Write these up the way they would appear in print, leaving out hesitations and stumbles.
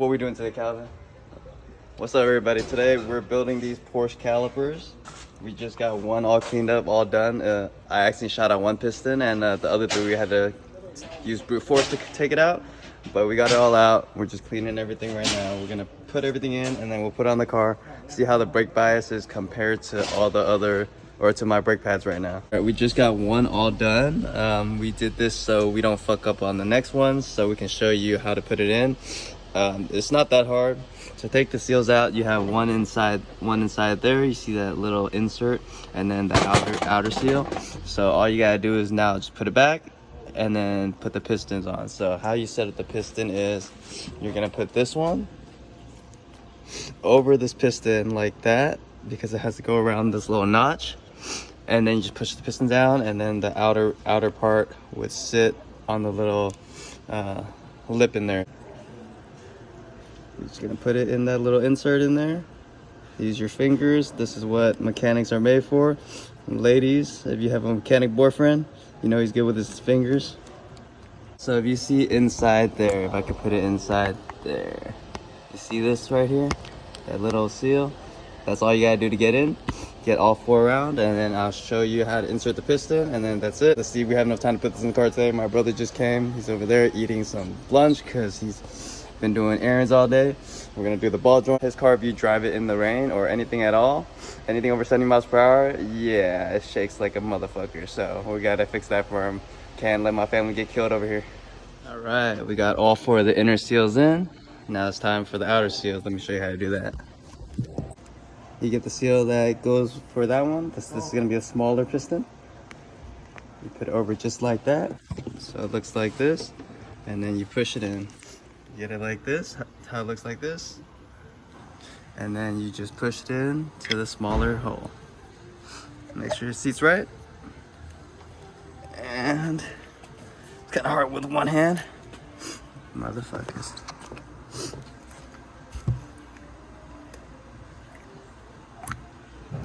What are we doing today, Calvin? What's up, everybody? Today we're building these Porsche calipers. We just got one all cleaned up, all done. I actually shot out one piston, and the other three we had to use brute force to take it out. But we got it all out. We're just cleaning everything right now. We're gonna put everything in, and then we'll put it on the car, see how the brake bias is compared to all the other, or to my brake pads right now. All right, we just got one all done. We did this so we don't fuck up on the next ones, so we can show you how to put it in. It's not that hard. To take the seals out, you have one inside there. You see that little insert, and then the outer seal. So all you gotta do is now just put it back and then put the pistons on. So how you set up the piston is you're gonna put this one over this piston like that, because it has to go around this little notch, and then you just push the piston down, and then the outer part would sit on the little lip in there. You're just gonna put it in that little insert in there. Use your fingers. This is what mechanics are made for. And ladies, if you have a mechanic boyfriend, you know he's good with his fingers. So if you see inside there, if I could put it inside there, you see this right here, that little seal? That's all you gotta do to get in. Get all four around, and then I'll show you how to insert the piston, and then that's it. Let's see if we have enough time to put this in the car today. My brother just came. He's over there eating some lunch because he's been doing errands all day. We're gonna do the ball joint. His car, if you drive it in the rain or anything at all, anything over 70 miles per hour, yeah, it shakes like a motherfucker. So we gotta fix that for him. Can't let my family get killed over here. All right, we got all four of the inner seals in. Now it's time for the outer seals. Let me show you how to do that. You get the seal that goes for that one. This is gonna be a smaller piston. You put it over just like that. So it looks like this. And then you push it in. Get it like this, how it looks like this. And then you just push it in to the smaller hole. Make sure your seat's right. And it's kind of hard with one hand. Motherfuckers.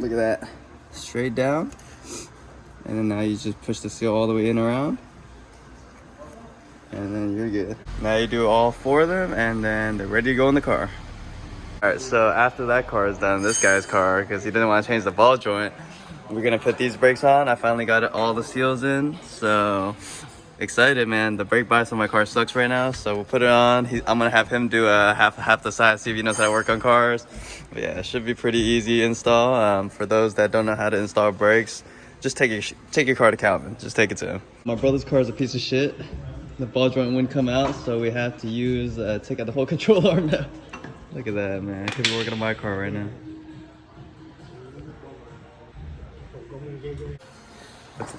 Look at that. Straight down. And then now you just push the seal all the way in around. And then you're good. Now you do all four of them, and then they're ready to go in the car. All right, so after that car is done, this guy's car, because he didn't want to change the ball joint, we're gonna put these brakes on. I finally got all the seals in, so excited, man. The brake bias on my car sucks right now, so we'll put it on. I'm gonna have him do a half the size, see if he knows how to work on cars. But yeah, it should be pretty easy install. For those that don't know how to install brakes, just take your car to Calvin. Just take it to him. My brother's car is a piece of shit. The ball joint wouldn't come out, so we have to use take out the whole control arm now. Look at that, man. I could be working on my car right now.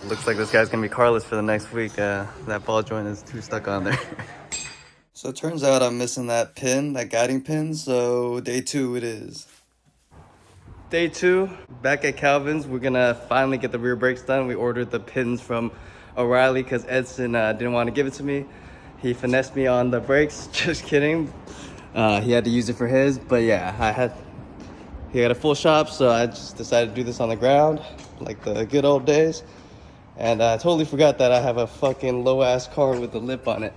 Looks like this guy's gonna be carless for the next week. That ball joint is too stuck on there. So it turns out I'm missing that pin, that guiding pin, so day 2 it is. Day 2, back at Calvin's. We're gonna finally get the rear brakes done. We ordered the pins from O'Reilly because Edson didn't want to give it to me. He finessed me on the brakes. Just kidding. He had to use it for his, but yeah, he had a full shop, so I just decided to do this on the ground like the good old days. And I totally forgot that I have a fucking low ass car with a lip on it,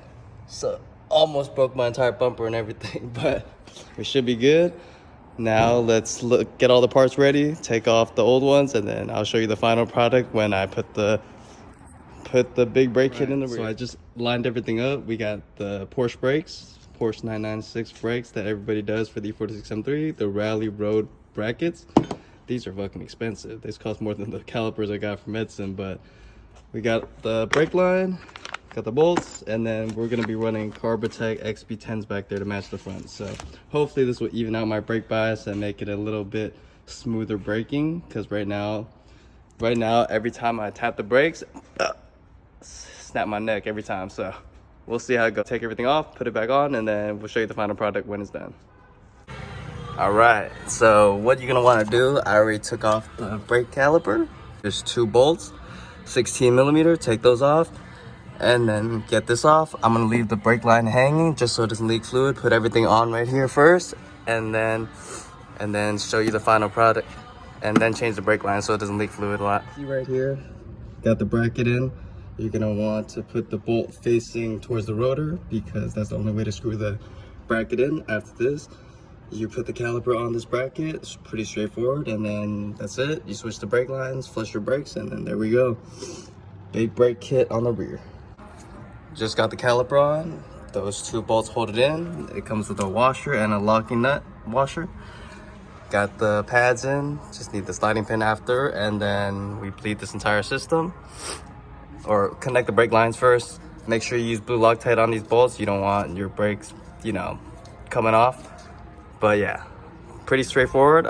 so almost broke my entire bumper and everything. But we should be good. Now let's get all the parts ready, take off the old ones, and then I'll show you the final product when I put the big brake kit in the rear. So I just lined everything up. We got the Porsche brakes, Porsche 996 brakes that everybody does for the E46 M3, the Rally Road brackets. These are fucking expensive. These cost more than the calipers I got from Edson, but we got the brake line, got the bolts, and then we're gonna be running Carbotech XB10s back there to match the front. So hopefully this will even out my brake bias and make it a little bit smoother braking, because right now every time I tap the brakes, snap my neck every time. So we'll see how it goes. Take everything off, put it back on, and then we'll show you the final product when it's done. All right, so what you're gonna want to do, I already took off the brake caliper. There's 2 bolts, 16 millimeter. Take those off, and then get this off. I'm gonna leave the brake line hanging just so it doesn't leak fluid. Put everything on right here first, and then show you the final product, and then change the brake line so it doesn't leak fluid a lot. See right here, got the bracket in. You're gonna want to put the bolt facing towards the rotor, because that's the only way to screw the bracket in. After this, you put the caliper on this bracket. It's pretty straightforward, and then that's it. You switch the brake lines, flush your brakes, and then there we go. Big brake kit on the rear. Just got the caliper on. Those 2 bolts hold it in. It comes with a washer and a locking nut washer. Got the pads in, just need the sliding pin after, and then we bleed this entire system. Or connect the brake lines first. Make sure you use blue Loctite on these bolts. You don't want your brakes, you know, coming off. But yeah, pretty straightforward.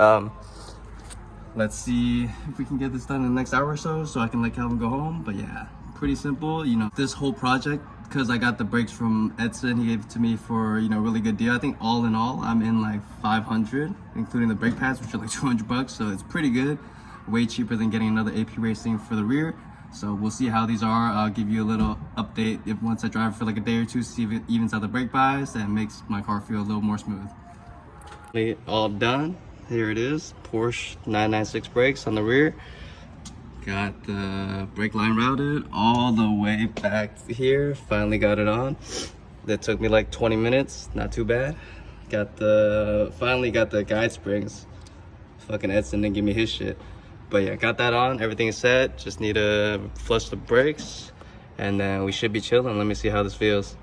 Let's see if we can get this done in the next hour or so I can let Calvin go home. But yeah, pretty simple. You know, this whole project, because I got the brakes from Edson, he gave it to me for, you know, really good deal. I think all in all, I'm in like 500, including the brake pads, which are like 200 bucks. So it's pretty good, way cheaper than getting another AP Racing for the rear. So we'll see how these are. I'll give you a little update if once I drive for like a day or two, see if it evens out the brake bias and makes my car feel a little more smooth. All done. Here it is, Porsche 996 brakes on the rear. Got the brake line routed all the way back here. Finally got it on. That took me like 20 minutes, not too bad. Finally got the guide springs. Fucking Edson didn't give me his shit. But yeah, got that on, everything is set. Just need to flush the brakes and then we should be chilling. Let me see how this feels.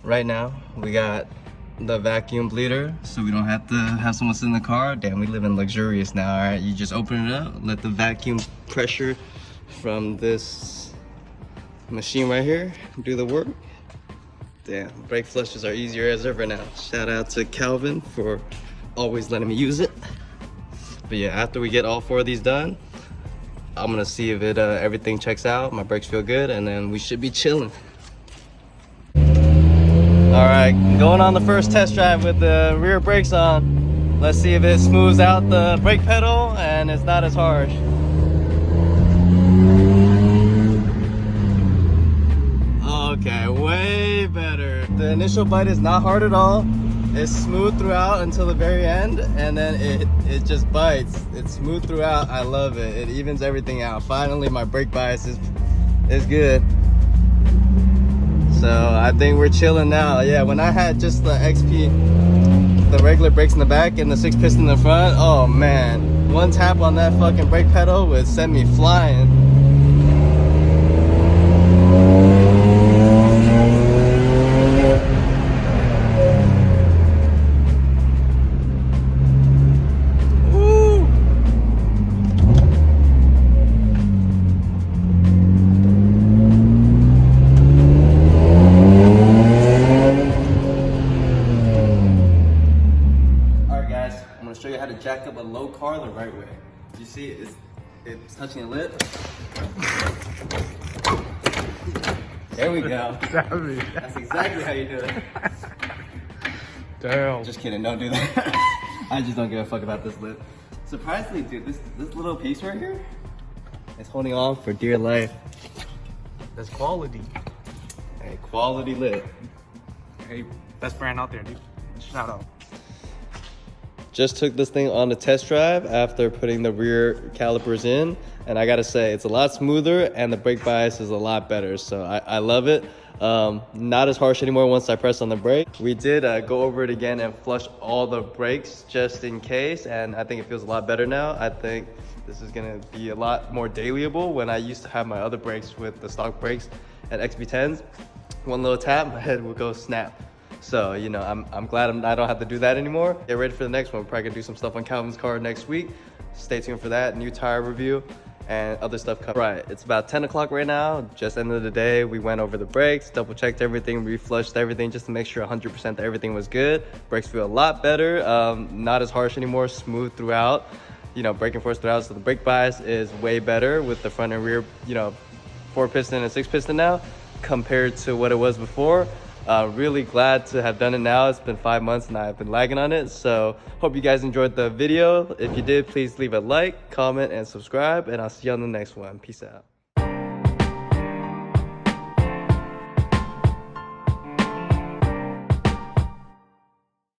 Right now, we got the vacuum bleeder, so we don't have to have someone sit in the car. Damn, we live in luxurious now, all right? You just open it up, let the vacuum pressure from this machine right here do the work. Damn, brake flushes are easier as ever now. Shout out to Calvin for always letting me use it. But yeah, after we get all 4 of these done, I'm gonna see if everything checks out, my brakes feel good, and then we should be chilling. All right, going on the first test drive with the rear brakes on. Let's see if it smooths out the brake pedal and it's not as harsh. Okay, way better. The initial bite is not hard at all. It's smooth throughout until the very end, and then it just bites. It's smooth throughout. I love it. It evens everything out. Finally, my brake bias is good. So I think we're chilling now. Yeah, when I had just the XP, the regular brakes in the back and the 6-piston in the front, oh man, one tap on that fucking brake pedal would send me flying. Jack up a low car the right way. You see it's touching the lip. There we go. That's exactly how you do it. Damn. Just kidding, don't do that. I just don't give a fuck about this lip. Surprisingly, dude, this little piece right here is holding on for dear life. That's quality. Hey, quality lip. Hey, best brand out there, dude. Shout out. Just took this thing on the test drive after putting the rear calipers in, and I gotta say it's a lot smoother and the brake bias is a lot better, so I love it. Not as harsh anymore once I press on the brake. We did go over it again and flush all the brakes just in case, and I think it feels a lot better now. I think this is gonna be a lot more dailyable. When I used to have my other brakes with the stock brakes at XB10s, one little tap, my head would go snap. So, you know, I'm glad I don't have to do that anymore. Get ready for the next one. We're probably gonna do some stuff on Calvin's car next week. Stay tuned for that, new tire review and other stuff coming. Right, it's about 10 o'clock right now. Just end of the day. We went over the brakes, double checked everything, reflushed everything just to make sure 100% that everything was good. Brakes feel a lot better, not as harsh anymore, smooth throughout. You know, braking force throughout, so the brake bias is way better with the front and rear, you know, 4-piston and 6-piston now compared to what it was before. Really glad to have done it now. It's been 5 months and I've been lagging on it. So hope you guys enjoyed the video. If you did, please leave a like, comment, and subscribe. And I'll see you on the next one. Peace out.